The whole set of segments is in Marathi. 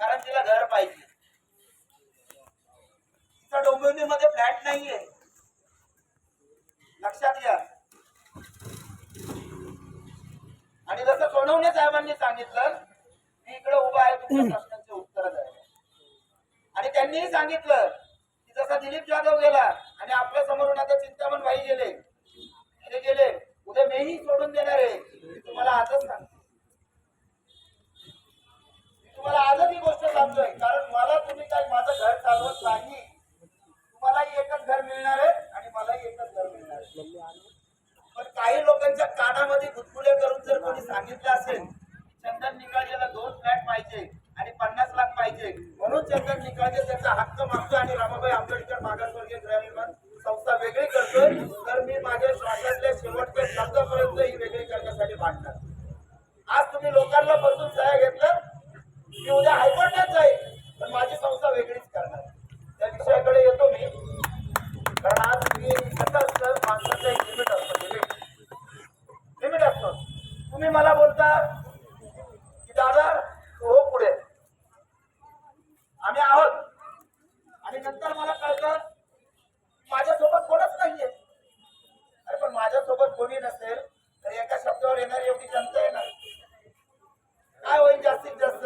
कारण तिला घर पाहिजे. तिचा डोंबिवलीमध्ये फ्लॅट नाहीये, लक्षात घ्या. आणि जसं सोनवणे साहेबांनी सांगितलं, मी इकडे उभा आहे तुमच्या प्रश्नांचे उत्तर द्यायला. आणि त्यांनीही सांगितलं की जसा दिलीप जाधव गेला आणि आपल्या समोरून आता चिंतामण भाई गेले, उद्या मीही सोडून देणार आहे. मी तुम्हाला आजच सांगतो, तुम्हाला आजच ही गोष्ट सांगतोय. कारण मला तुम्ही काय माझं घर चालवत नाही. तुम्हालाही एकच घर मिळणार आहे आणि मलाही एकच घर मिळणार आहे. पण काही लोकांच्या कानामध्ये गुदगुल्या करून जर कोणी सांगितलं असेल चंदन निकाळजेला 2 फ्लॅट पाहिजे आणि 50 लाख पाहिजे, म्हणून चंदन निकाळजे त्याचा हक्क मागतोय आणि रमाबाई आंबेडकर मागासवर्गीय गृहनिर्माण संस्था वेगळी करतोय, तर मी माझ्या श्वासातल्या शेवटच्या शब्दापर्यंत ही वेगळी करण्यासाठी भांडणार. आज तुम्ही लोकांना बसून सह्या घेतलं, मी उद्या हायकोर्टात जाईल पण माझी संस्था वेगळीच करणार. त्या विषयाकडे येतो मी. कारण आज मी कसं असतं, माणसाचं एक लिमिट असतं, लिमिट असतं. तुम्ही मला बोलता की दादा हो पुढे आम्ही आहोत, आणि नंतर मला कळतं माझ्यासोबत कोणच नाहीये. अरे पण माझ्यासोबत कोणी नसेल तर एका शब्दावर येणार एवढी जनता येणार. काय होईल जास्तीत जास्त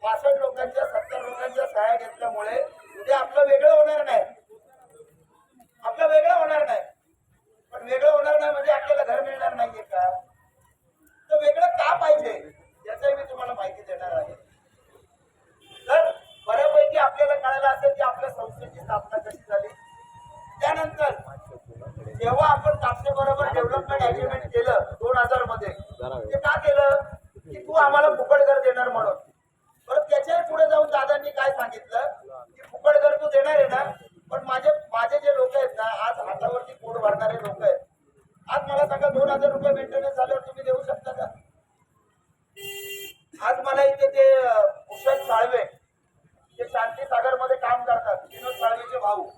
65 लोकांच्या 70 लोकांच्या सह्या घेतल्यामुळे उद्या आपलं वेगळं होणार नाही. आपलं वेगळं होणार नाही. पण वेगळं होणार नाही म्हणजे आपल्याला घर मिळणार नाहीये का? तर वेगळं का पाहिजे याचंही मी तुम्हाला माहिती देणार आहे. तर बऱ्यापैकी आपल्याला कळायला असेल की आपल्या संस्थेची स्थापना कशी झाली. त्यानंतर जेव्हा आपण कापसेबरोबर डेव्हलपमेंट अग्रीमेंट केलं 2000 मध्ये, ते का केलं की तू आम्हाला फुकट घर देणार म्हणून. परत त्याच्याही पुढे जाऊन दादांनी काय सांगितलं की फुकट घर तू देणार आहे ना, पण माझे जे लोक आहेत ना, आज हातावरती पोट भरणारे लोक आहेत. आज मला सांगा 2000 रुपये मेंटेनन्स झाल्यावर तुम्ही देऊ शकता का? आज मला इथे ते भूषण साळवे ते शांती सागर मध्ये काम करतात, विनोद साळवेचे भाऊ,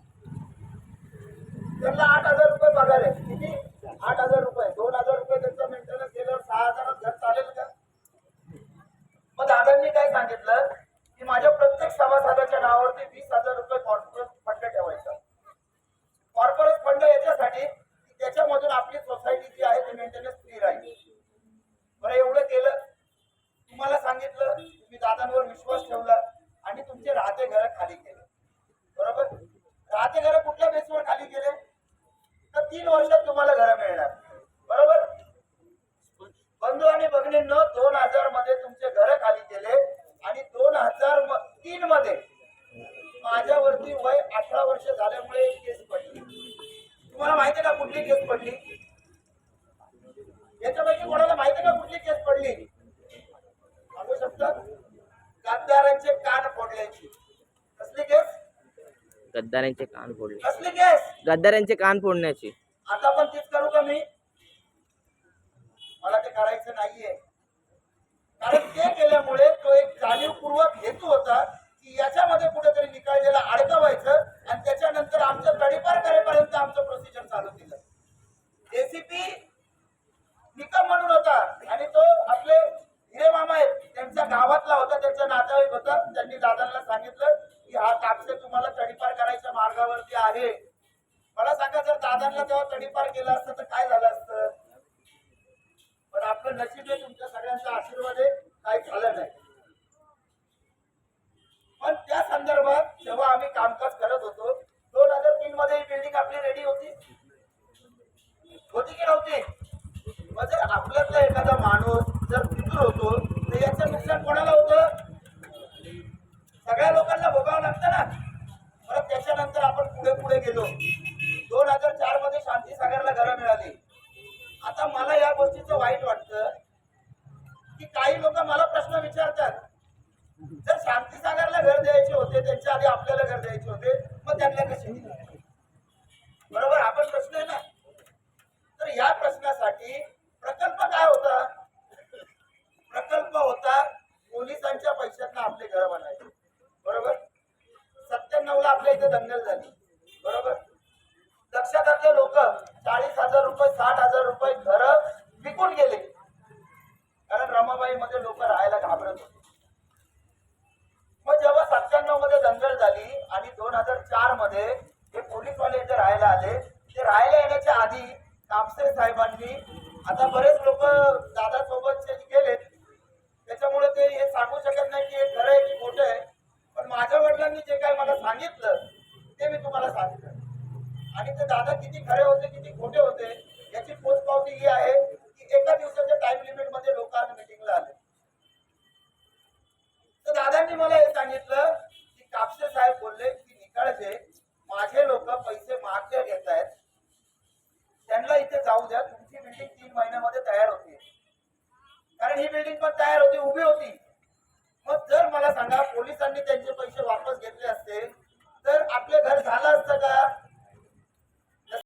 त्यांना 8000 रुपये पगार आहे. किती? 8000 रुपये. 2000 रुपये त्यांचा मेंटेनन्स केल्यावर 6000 घर चालेल का? मग दादांनी काय सांगितलं की माझ्या प्रत्येक सभासदाच्या नावावरती 20,000 रुपये कॉर्पोरेट फंड ठेवायचा. कॉर्पोरेट फंड याच्यासाठी की त्याच्यामधून आपली सोसायटी जी आहे ती मेंटेनन्स फ्री राहील. बरं एवढं केलं, तुम्हाला सांगितलं, तुम्ही दादांवर विश्वास ठेवला आणि तुमचे राहते घर खाली केले. बरोबर? राहते घर कुठल्या बेसवर खाली केले? तर 3 वर्षात तुम्हाला घर मिळणार. बरोबर? बंधू आणि भगिनींनो, 2000 मध्ये तुमचे घर खाली केले आणि 2003 मध्ये माझ्यावरती वय 18 वर्ष झाल्यामुळे एक केस पडली. तुम्हाला माहिती आहे का कुठली केस पडली? याच्यापैकी कोणाला माहिती आहे का कुठली केस पडली? सांगू शकता? गद्दारांचे कान फोडल्याची. कसली केस? गद्दारांचे कान फोडले. कसली केस? गद्दारांचे कान फोडण्याची. आता पण तीच करू का मी? मला ते करायचं नाहीये. कारण ते केल्यामुळे तो एक जाणीवपूर्वक हेतू होता की याच्यामध्ये कुठेतरी निकाळजेला अडकवायचं आणि त्याच्यानंतर आमचं तडीपार करेपर्यंत आमचं प्रोसिजर चालू केलं. एसीपी निकम म्हणून होता आणि तो आपले हिरे मामा आहेत त्यांच्या गावातला होता, त्यांचा नातेवाईक होता. त्यांनी दादांना सांगितलं की हा कापसे तुम्हाला तडीपार करायच्या मार्गावरती आहे. मला सांगा जर दादांना तेव्हा तडीपार केलं असतं तर काय झालं असतं? पण आपलं नशीब आहे, तुमच्या सगळ्यांचा आशीर्वाद आहे, काही झालं नाही. पण त्या संदर्भात जेव्हा आम्ही कामकाज करत होतो 2003 मध्ये ही बिल्डिंग आपली रेडी होती की नव्हती? मग जर आपल्यातला एखादा माणूस जर फितूर होतो तर याचं नुकसान कोणाला होतं? सगळ्या लोकांना भोगावं लागतं ना. परत त्याच्यानंतर आपण पुढे पुढे गेलो. 2004 मध्ये शांती सागरला घरं मिळाली. आता मला या गोष्टीचं वाईट वाटतं की काही लोक मला प्रश्न विचारतात, जर शांती सागरला घर द्यायचे होते, त्यांच्या आधी आपल्याला घर द्यायचे होते, मग त्यांना कसे दिले? बरोबर, आपण प्रश्न आहे ना. तर या प्रश्नासाठी प्रकल्प काय होता? प्रकल्प होता पोलिसांच्या पैशातनं आपले घर बनायचे. बरोबर? 97 ला आपल्या इथे दंगल झाली. बरोबर? लक्षातातले लोक 40,000 रुपये 60,000 रुपये घर विकून गेले. कारण रमाबाई मध्ये लोक राहायला घाबरत होते. घरामध्ये हे पोलीसवाले इथे राहायला आले. ते राहायला येण्याच्या आधी कापसे साहेबांनी, आता बरेच लोक दादा सोबतचे गेलेत त्याच्यामुळे ते हे सांगू शकत नाही की हे खरं आहे की खोटं आहे, पण माझ्या वडिलांनी जे काय मला सांगितलं ते मी तुम्हाला सांगितलं. आणि ते दादा किती खरे होते किती खोटे होते याची पोचपावती ही आहे की एका दिवसाच्या टाइम लिमिट मध्ये लोक आज मिटिंगला आले. तर दादांनी मला हे सांगितलं की कापसे साहेब बोलले की निकाळचे माझे लोक पैसे महागडे घेत आहेत, त्यांना इथे जाऊ द्या, तुमची बिल्डिंग 3 महिन्यामध्ये तयार होती. कारण ही बिल्डिंग पण तयार होती, उभी होती. मग जर मला सांगा पोलिसांनी त्यांचे पैसे वापस घेतले असते तर आपले घर झालं असतं का?